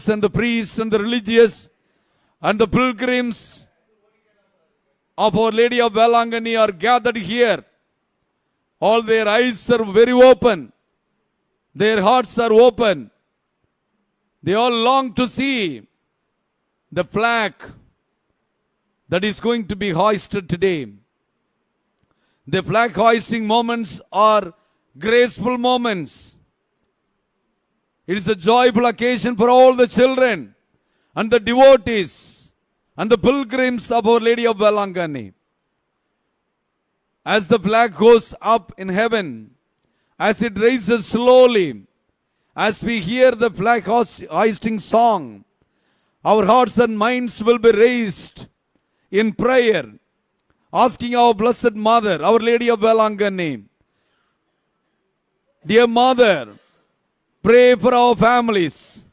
and the priests and the religious and the pilgrims of Our Lady of Velangani are gathered here. All their eyes are very open. Their hearts are open. They all long to see the flag that is going to be hoisted today. The flag hoisting moments are graceful moments. It is a joyful occasion for all the children and the devotees and the pilgrims of Our Lady of Velangani. As the flag goes up in heaven, as it rises slowly, as we hear the flag hoisting song, our hearts and minds will be raised in prayer, asking our Blessed Mother, Our Lady of Velangani, dear Mother, pray for our families,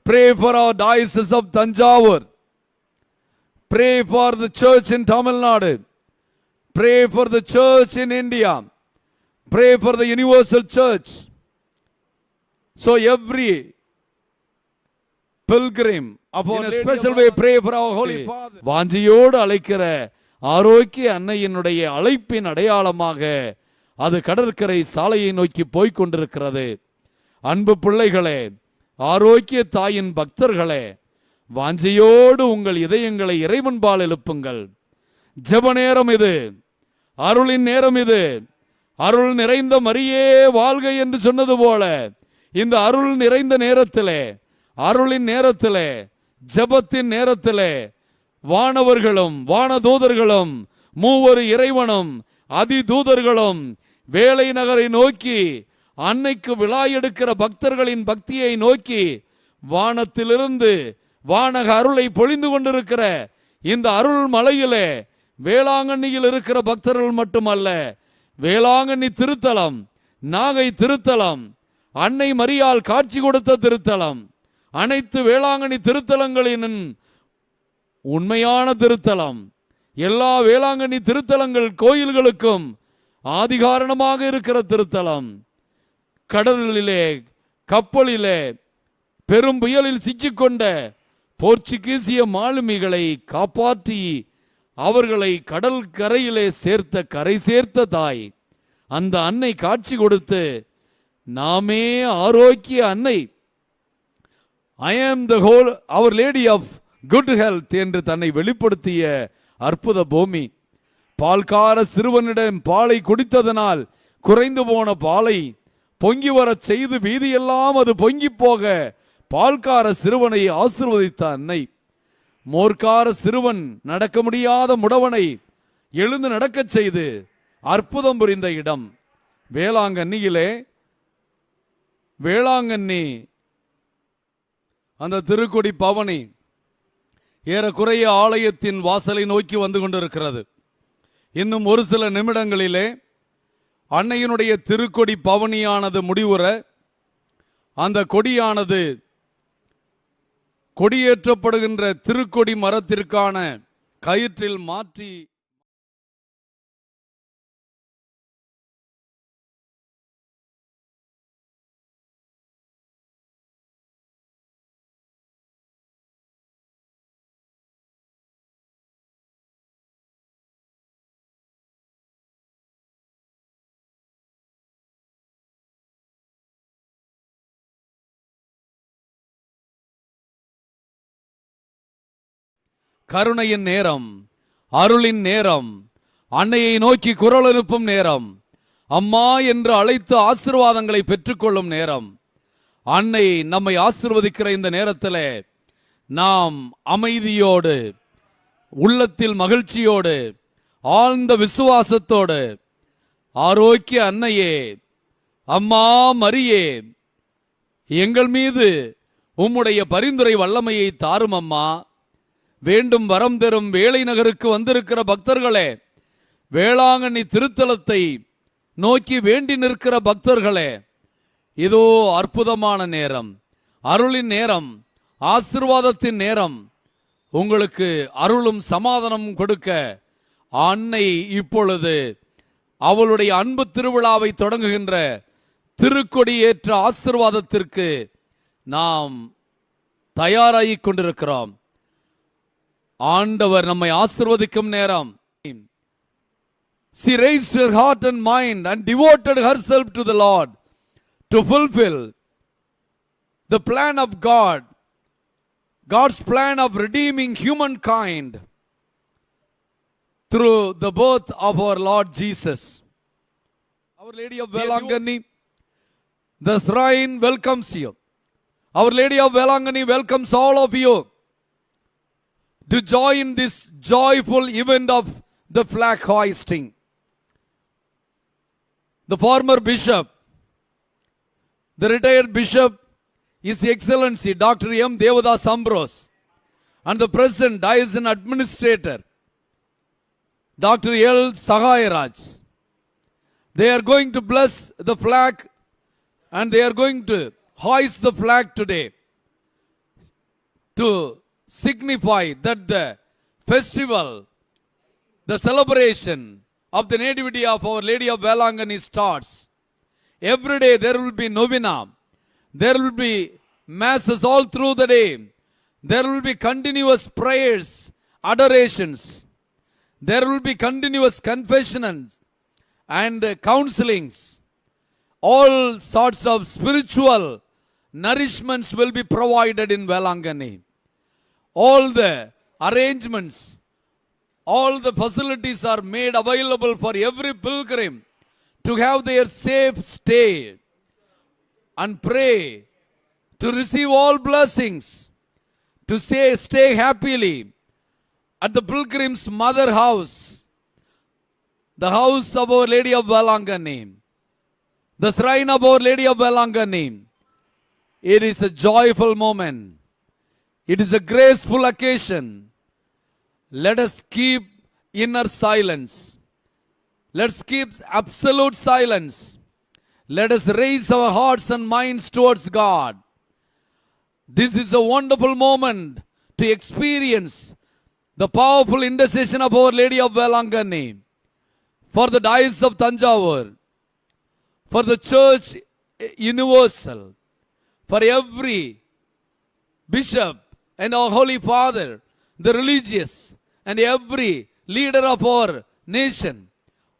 pray for our diocese of Tanjavur, pray for the church in Tamil Nadu, pray for the church in India, pray for the universal church. So every pilgrim, in a special way, pray for our Holy Father. வாஞ்சியோடு அழைக்கிற ஆரோக்கிய அன்னையினுடைய அழைப்பின் அடையாளமாக அது கடற்கரை சாலையை நோக்கி போய்க் கொண்டிருக்கிறது. அன்பு பிள்ளைகளே, ஆரோக்கிய தாயின் பக்தர்களே, வாஞ்சையோடு உங்கள் இதயங்களை இறைவன்பால் எழுப்புங்கள். ஜெப நேரம் இது, அருளின் நேரம் இது. அருள் நிறைந்த மரியே வாழ்க என்று சொன்னது போல இந்த அருள் நிறைந்த நேரத்திலே, அருளின் நேரத்திலே, ஜெபத்தின் நேரத்திலே வானவர்களும் வானதூதர்களும் மூவரு இறைவனும் அதிதூதர்களும் வேலை நகரை நோக்கி அன்னைக்கு விழா எடுக்கிற பக்தர்களின் பக்தியை நோக்கி வானத்திலிருந்து வானக அருளை பொழிந்து கொண்டிருக்கிற இந்த அருள் மலையிலே வேளாங்கண்ணியில் இருக்கிற பக்தர்கள் மட்டுமல்ல, வேளாங்கண்ணி திருத்தலம், நாகை திருத்தலம், அன்னை மரியாள் காட்சி கொடுத்த திருத்தலம், அனைத்து வேளாங்கண்ணி திருத்தலங்களின் உண்மையான திருத்தலம், எல்லா வேளாங்கண்ணி திருத்தலங்கள் கோயில்களுக்கும் ஆதிகாரணமாக இருக்கிற திருத்தலம். கடலிலே கப்பலிலே பெரும் புயலில் சிக்கிக்கொண்ட போர்ச்சுகீசிய மாலுமிகளை காப்பாற்றி அவர்களை கடல் கரையிலே சேர்த்த கரை சேர்த்த தாய் அந்த அன்னை காட்சி கொடுத்து நாமே ஆரோக்கிய அன்னை, I am the whole Our Lady of Good Health என்று தன்னை வெளிப்படுத்திய அற்புத பூமி. பால்கார சிறுவனிடம் பாலை குடித்ததனால் குறைந்து போன பாலை பொங்கி வரச் செய்து வீதியெல்லாம் அது பொங்கி போக பால்கார சிறுவனை ஆசீர்வதித்த அன்னை. மோர்க்கார சிறுவன் நடக்க முடியாத முடவனை எழுந்து நடக்கச் செய்து அற்புதம் புரிந்த இடம் வேளாங்கண்ணியிலே. வேளாங்கண்ணி அந்த திருக்கொடி பவனி ஏறக்குறைய ஆலயத்தின் வாசலை நோக்கி வந்து கொண்டிருக்கிறது. இன்னும் ஒரு சில நிமிடங்களிலே அன்னையினுடைய திருக்கொடி பவனியானது முடிவுற அந்த கொடியானது கொடியேற்றப்படுகின்ற திருக்கொடி மரத்திற்கான கயிற்றில் மாற்றி கருணையின் நேரம், அருளின் நேரம், அன்னையை நோக்கி குரல் எழுப்பும் நேரம், அம்மா என்று அழைத்து ஆசீர்வாதங்களை பெற்றுக்கொள்ளும் நேரம். அன்னை நம்மை ஆசீர்வதிக்கிற இந்த நேரத்தில் நாம் அமைதியோடு, உள்ளத்தில் மகிழ்ச்சியோடு, ஆழ்ந்த விசுவாசத்தோடு, ஆரோக்கிய அன்னையே, அம்மா மரியே, எங்கள் மீது உம்முடைய பரிந்துரை வல்லமையை தாரும் அம்மா. வேண்டும் வரம் தரும் வேலை நகருக்கு வந்திருக்கிற பக்தர்களே, வேளாங்கண்ணி திருத்தலத்தை நோக்கி வேண்டி நிற்கிற பக்தர்களே, இதோ அற்புதமான நேரம், அருளின் நேரம், ஆசீர்வாதத்தின் நேரம். உங்களுக்கு அருளும் சமாதானம் கொடுக்க அன்னை இப்பொழுது அவளுடைய அன்பு திருவிழாவை தொடங்குகின்ற திருக்கொடி ஏற்ற ஆசீர்வாதத்திற்கு நாம் தயாராகிக் கொண்டிருக்கிறோம். ஆண்டவர் நம்மை ஆசீர்வதிக்கும் நேரம். She raised her heart and mind and devoted herself to the Lord to fulfill the plan of God, God's plan of redeeming humankind through the birth of our Lord Jesus. Our Lady of Velangani, the shrine welcomes you. Our Lady of Velangani welcomes all of you to join this joyful event of the flag hoisting. The former bishop, the retired bishop, His Excellency Dr. M. Devadas Ambrose, and the present diocese administrator, Dr. L. Sahayaraj. They are going to bless the flag and they are going to hoist the flag today to signify that the festival, the celebration of the nativity of Our Lady of Velangani starts. Every day there will be novena, there will be masses all through the day, there will be continuous prayers, adorations, there will be continuous confessions and counselings. All sorts of spiritual nourishments will be provided in Velangani. All the arrangements, all the facilities are made available for every pilgrim to have their safe stay and pray, to receive all blessings, to stay happily at the pilgrim's mother house, the house of Our Lady of Velangani, the shrine of Our Lady of Velangani. It is a joyful moment. It is a graceful occasion. Let us keep inner silence. Let's keep absolute silence. Let us raise our hearts and minds towards God. This is a wonderful moment to experience the powerful intercession of Our Lady of Velangani for the Diocese of Tanjavur, for the Church Universal, for every bishop and our Holy Father, the religious, and every leader of our nation,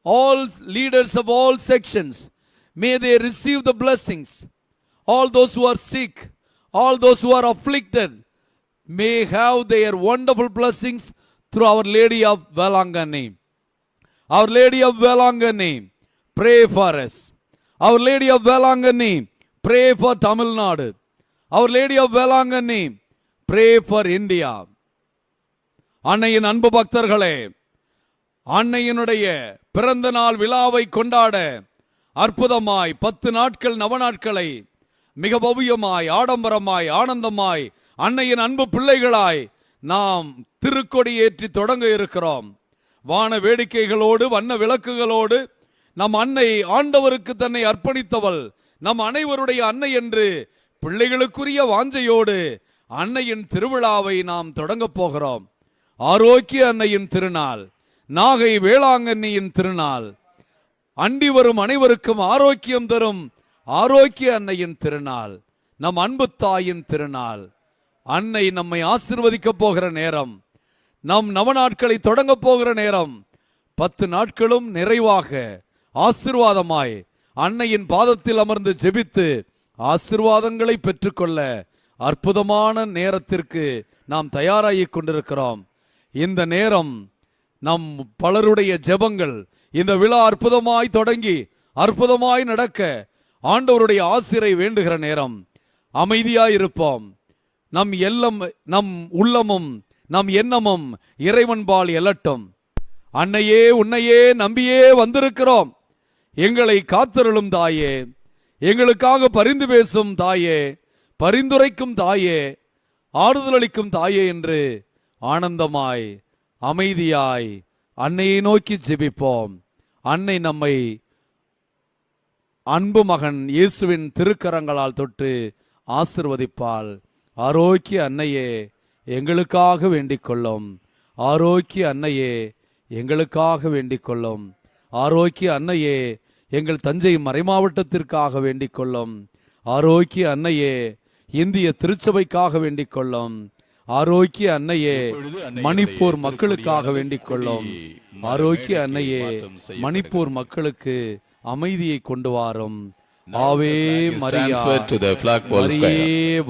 all leaders of all sections, may they receive the blessings. All those who are sick, all those who are afflicted, may have their wonderful blessings through Our Lady of Velangani. Our Lady of Velangani, pray for us. Our Lady of Velangani, pray for Tamil Nadu. Our Lady of Velangani, pray for India. அன்னையின் அன்பு பக்தர்களே, அன்னையினுடைய பிறந்த நாள் விழாவை கொண்டாட அற்புதமாய் 10 நாட்கள் நவநாட்களை மிக பவ்யமாய் ஆடம்பரமாய் ஆனந்தமாய் அன்னையின் அன்பு பிள்ளைகளாய் நாம் திருக்கொடி ஏற்றி தொடங்க இருக்கிறோம். வான வேடிக்கைகளோடு வண்ண விளக்குகளோடு நம் அன்னை ஆண்டவருக்கு தன்னை அர்ப்பணித்தவள், நம் அனைவருடைய அன்னை என்று பிள்ளைகளுக்குரிய வாஞ்சையோடு அன்னையின் திருவிழாவை நாம் தொடங்கப் போகிறோம். ஆரோக்கிய அன்னையின் திருநாள், நாகை வேளாங்கண்ணியின் திருநாள், அண்டி வரும் அனைவருக்கும் ஆரோக்கியம் தரும் ஆரோக்கிய அன்னையின் திருநாள், நம் அன்பு தாயின் திருநாள். அன்னை நம்மை ஆசீர்வதிக்க போகிற நேரம், நம் நவநாட்களை தொடங்க போகிற நேரம், 10 நாட்களும் நிறைவாக ஆசீர்வாதமாய் அன்னையின் பாதத்தில் அமர்ந்து ஜெபித்து ஆசீர்வாதங்களை பெற்றுக்கொள்ள அற்புதமான நேரத்திற்கு நாம் தயாராகிக் கொண்டிருக்கிறோம். இந்த நேரம் நம் பலருடைய ஜெபங்கள் இந்த விழா அற்புதமாய் தொடங்கி அற்புதமாய் நடக்க ஆண்டவருடைய ஆசீரை வேண்டுகிற நேரம். அமைதியாய் இருப்போம். நம் உள்ளமும் நம் எண்ணமும் இறைவன்பால் எழட்டும். அன்னையே, உன்னையே நம்பியே வந்திருக்கிறோம். எங்களை காத்தருளும் தாயே, எங்களுக்காக பரிந்து பேசும் தாயே, பரிந்துரைக்கும் தாயே, ஆறுதலளிக்கும் தாயே என்று ஆனந்தமாய் அமைதியாய் அன்னையை நோக்கி ஜெபிப்போம். அன்னை நம்மை அன்பு மகன் இயேசுவின் திருக்கரங்களால் தொட்டு ஆசிர்வதிப்பாள். ஆரோக்கிய அன்னையே, எங்களுக்காக வேண்டிக் கொள்ளும். ஆரோக்கிய அன்னையே, எங்களுக்காக வேண்டிக் கொள்ளும். ஆரோக்கிய அன்னையே, எங்கள் தஞ்சை மறைமாவட்டத்திற்காக வேண்டிக் கொள்ளும். ஆரோக்கிய அன்னையே, இந்திய திருச்சபைக்காக வேண்டிக் கொள்ளும். ஆரோக்கிய அன்னையே, மணிப்பூர் மக்களுக்காக வேண்டிக் கொள்ளும். ஆரோக்கிய அன்னையே, மணிப்பூர் மக்களுக்கு அமைதியை கொண்டு வாரும். ஆவே மரியா, மரியே.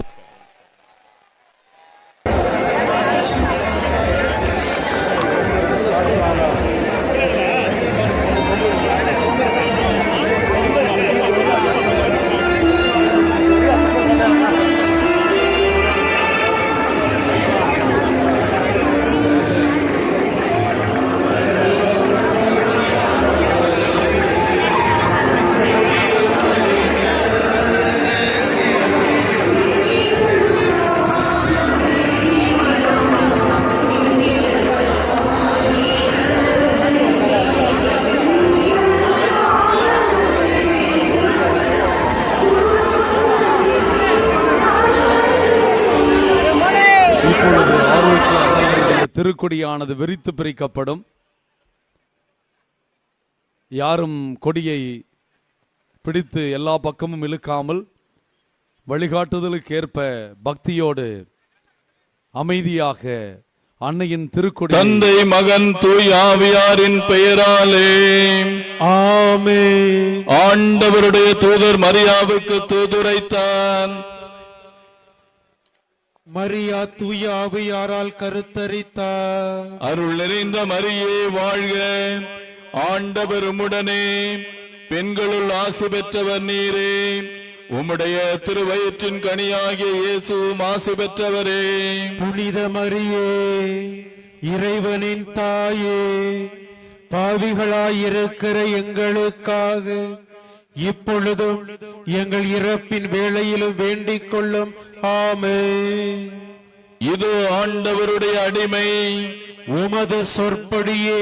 திருக்கொடியானது விரித்து பிரிக்கப்படும். யாரும் கொடியை பிடித்து எல்லா பக்கமும் இழுக்காமல் வழிகாட்டுதலுக்கு ஏற்ப பக்தியோடு அமைதியாக அன்னையின் திருக்கொடி தந்தை மகன் தூய் ஆவியாரின் பெயராலே ஆமென். ஆண்டவருடைய தூதர் மரியாவுக்கு தூதுரைத்தான். மரியா தூய ஆவியாரால் கருத்தரித்தார். அருள் நிறைந்த மரியே வாழ்க, ஆண்டவர் உம்முடனே, பெண்களுள் ஆசி பெற்றவர் நீரே, உம்முடைய திருவயிற்றின் கனியாகிய இயேசுவும் ஆசி பெற்றவரே. புனித மரியே, இறைவனின் தாயே, பாவிகளாயிருக்கிற எங்களுக்காக இப்பொழுதும் எங்கள் இறப்பின் வேளையிலும் வேண்டிக் கொள்ளும். ஆமென். இது ஆண்டவருடைய அடிமை, உமது சொற்படியே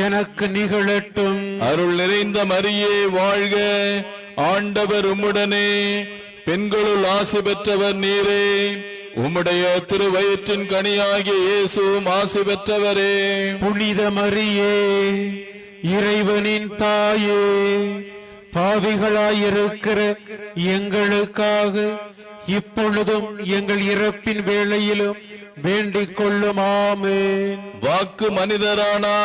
எனக்கு நிகழட்டும். அருள் நிறைந்த மரியே வாழ்க, ஆண்டவர் உம்முடனே, பெண்களுள் ஆசி பெற்றவர் நீரே, உம்முடைய திருவயிற்றின் கனியாகிய இயேசுவும் ஆசி பெற்றவரே. புனித மரியே, இறைவனின் தாயே, பாவிகளாயிருக்கிற எங்களுக்காக இப்பொழுதும் எங்கள் இறப்பின் வேளையிலும் வேண்டிக் கொள்ளும். ஆமென். வாக்கு மனிதரானா,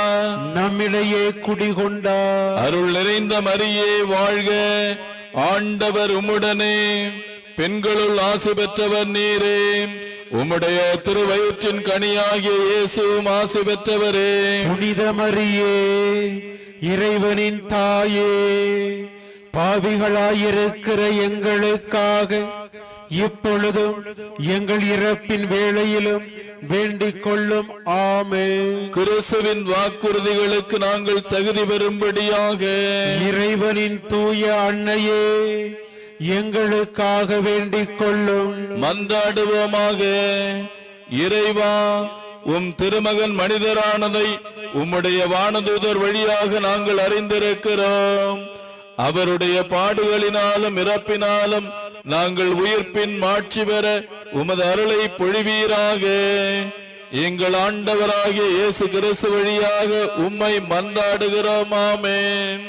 நம்மிடையே குடிகொண்டார். அருள் நிறைந்த மரியே வாழ்க, ஆண்டவர் உம்முடனே, பெண்களுள் ஆசி பெற்றவர் நீரே, உம்முடைய திருவயிற்றின் கனியாகிய இயேசுவும் ஆசி பெற்றவரே. புனித மரியே, இறைவனின் தாயே, பாவிகளாயிருக்கிற எங்களுக்காக இப்பொழுதும் எங்கள் இறப்பின் வேளையிலும் வேண்டிக் கொள்ளும். ஆமென். கிறிஸ்துவின் வாக்குறுதிகளுக்கு நாங்கள் தகுதி பெறும்படியாக இறைவனின் தூய அன்னையே, எங்களுக்காக வேண்டிக் கொள்ளும். மன்றாடுவோமாக. இறைவா, உம் திருமகன் மனிதரானதை உம்முடைய வானதூதர் வழியாக நாங்கள் அறிந்திருக்கிறோம். அவருடைய பாடுகளினாலும் இறப்பினாலும் நாங்கள் உயிர்ப்பின் மாட்சி பெற உமது அருளை பொழிவீராக. எங்கள் ஆண்டவராகிய இயேசு கிறிஸ்து வழியாக உம்மை மன்றாடுகிறோம். ஆமென்.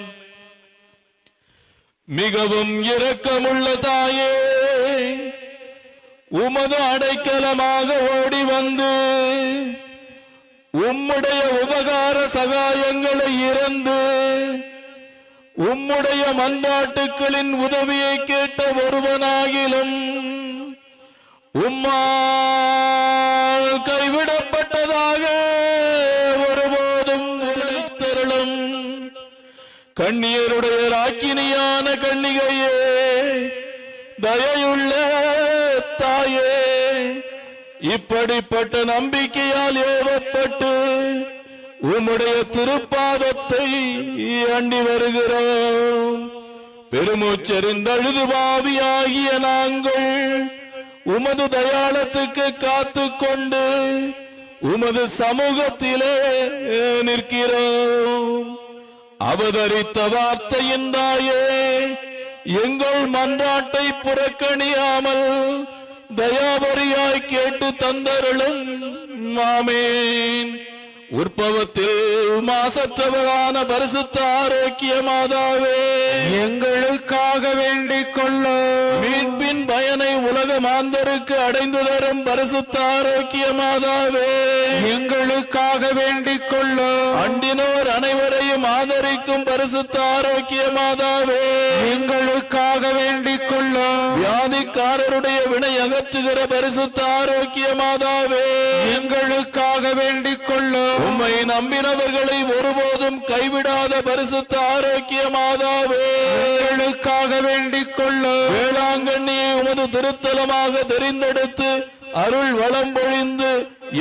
மிகவும் இரக்கமுள்ள தாயே, உமது அடைக்கலமாக ஓடி வந்து உம்முடைய உபகார சகாயங்களை இறந்து உம்முடைய மன்றாட்டுக்களின் உதவியை கேட்ட ஒருவனாகிலும் உம்மால் கைவிடப்பட்டதாக ஒருபோதும் உரைத்தருளும். கண்ணியருடைய ராக்கினியான கன்னிகையே, தயையுள்ள தாயே, இப்படிப்பட்ட நம்பிக்கையால் ஏவப்பட்டு உம்முடைய திருப்பாதத்தை அண்டி வருகிறோம். பெருமூச்செறிந்தழுது பாவியாகிய நாங்கள் உமது தயாளத்துக்கு காத்து கொண்டு உமது சமூகத்திலே நிற்கிறோம். அவதரித்த வார்த்தையின் தாயே, எங்கள் மன்றாட்டை புறக்கணியாமல் தயாபரியாய் கேட்டு தந்தருளும். ஆமென். உற்பவத்தில் மாசற்றவரான பரிசுத்த ஆரோக்கிய மாதாவே, எங்களுக்காக வேண்டிக் கொள்ளும். மீட்பின் பயனை உலக மாந்தருக்கு அடைந்து தரும் பரிசுத்த ஆரோக்கிய மாதாவே, எங்களுக்காக வேண்டிக் கொள்ளும். அண்டினோர் அனைவரையும் ஆதரிக்கும் பரிசுத்த ஆரோக்கிய மாதாவே, எங்களுக்காக வேண்டிக் கொள்ளும். வியாதிக்காரருடைய வினை அகற்றுகிற பரிசுத்த ஆரோக்கிய மாதாவே, எங்களுக்காக வேண்டிக் கொள்ளும். உம்மை நம்பினவர்களை ஒருபோதும் கைவிடாத பரிசுத்த ஆரோக்கிய மாதாவே, எங்களுக்காக வேண்டிக் கொள்ளும். வேளாங்கண்ணியை உமது திருத்தலமாக தெரிந்தெடுத்து அருள் வளம் பொழிந்து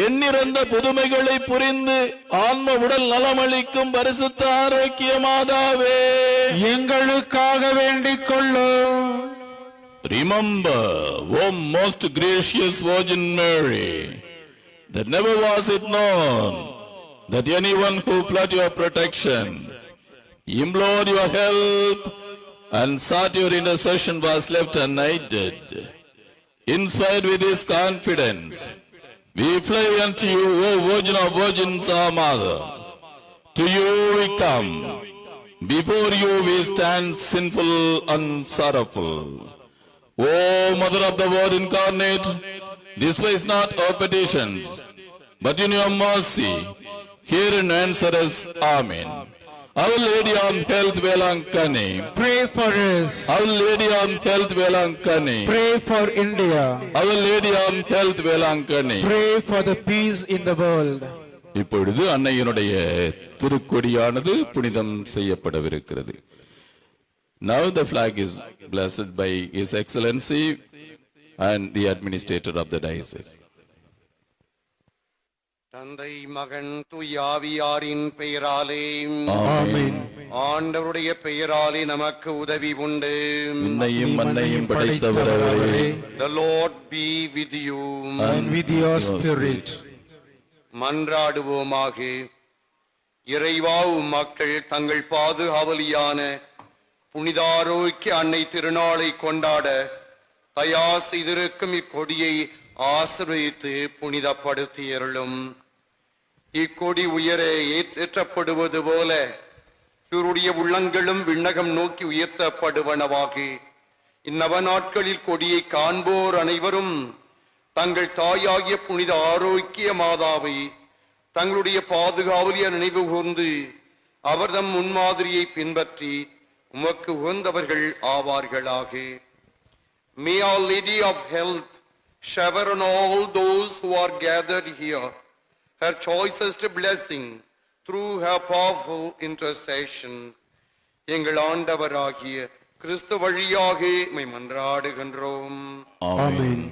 எண்ணிறந்த புதுமைகளை புரிந்து ஆன்ம உடல் நலமளிக்கும் பரிசுத்த ஆரோக்கிய மாதாவே, எங்களுக்காக வேண்டிக் கொள்ளும். Remember, O most gracious Virgin Mary, that never was it known that anyone who fled your protection, implored your help, and sought your intercession was left unaided. Inspired with this confidence, we fly unto you, O Virgin of Virgins, our Mother. To you we come, before you we stand sinful and sorrowful. O Mother of the Word incarnate, despise not our petitions, but in your mercy, hear and answer us. Amen. Our Lady of Health, Velankani. Pray for us. Our Lady of Health, Velankani. Pray for India. Our Lady of Health, Velankani. Pray for the peace in the world. இப்பொழுது அன்னையினுடைய திருக்கொடியானது புனிதம் செய்யப்படவிருக்கிறது. Now the flag is blessed by His Excellency and the administrator of the diocese. தந்தை மகன் தூயாவியாரின் பெயராலே ஆமென். ஆண்டவருடைய பெயராலே நமக்கு உதவி உண்டு. விண்ணையும் மண்ணையும் படைத்தவர் அவரே. The Lord be with you. And with your spirit. மன்றாடுவோமாக. இறைவா, உம் மக்கள் தங்கள் பாதுகாவலியான புனிதாரோக்கிய அன்னை திருநாளை கொண்டாட தயா செய்திருக்கும் இக்கொடியை ஆசீர்வதித்து புனிதப்படுத்தியருளும். இக்கொடி உயர ஏற்றப்படுவது போல இவருடைய உள்ளங்களும் விண்ணகம் நோக்கி உயர்த்தப்படுவனவாக இந்நவ நாட்களில் கொடியை காண்போர் அனைவரும் தங்கள் தாயாகிய புனித ஆரோக்கிய மாதாவை தங்களுடைய பாதுகாவலிய நினைவு கூர்ந்து அவர்தம் முன்மாதிரியை பின்பற்றி உமக்கு உகந்தவர்கள் ஆவார்களாக. May Our Lady of Health shower on all those who are gathered here her choicest blessing through her powerful intercession. எங்கள் ஆண்டவராகிய கிறிஸ்து வழியாக உம்மை மன்றாடுகின்றோம். ஆமென்.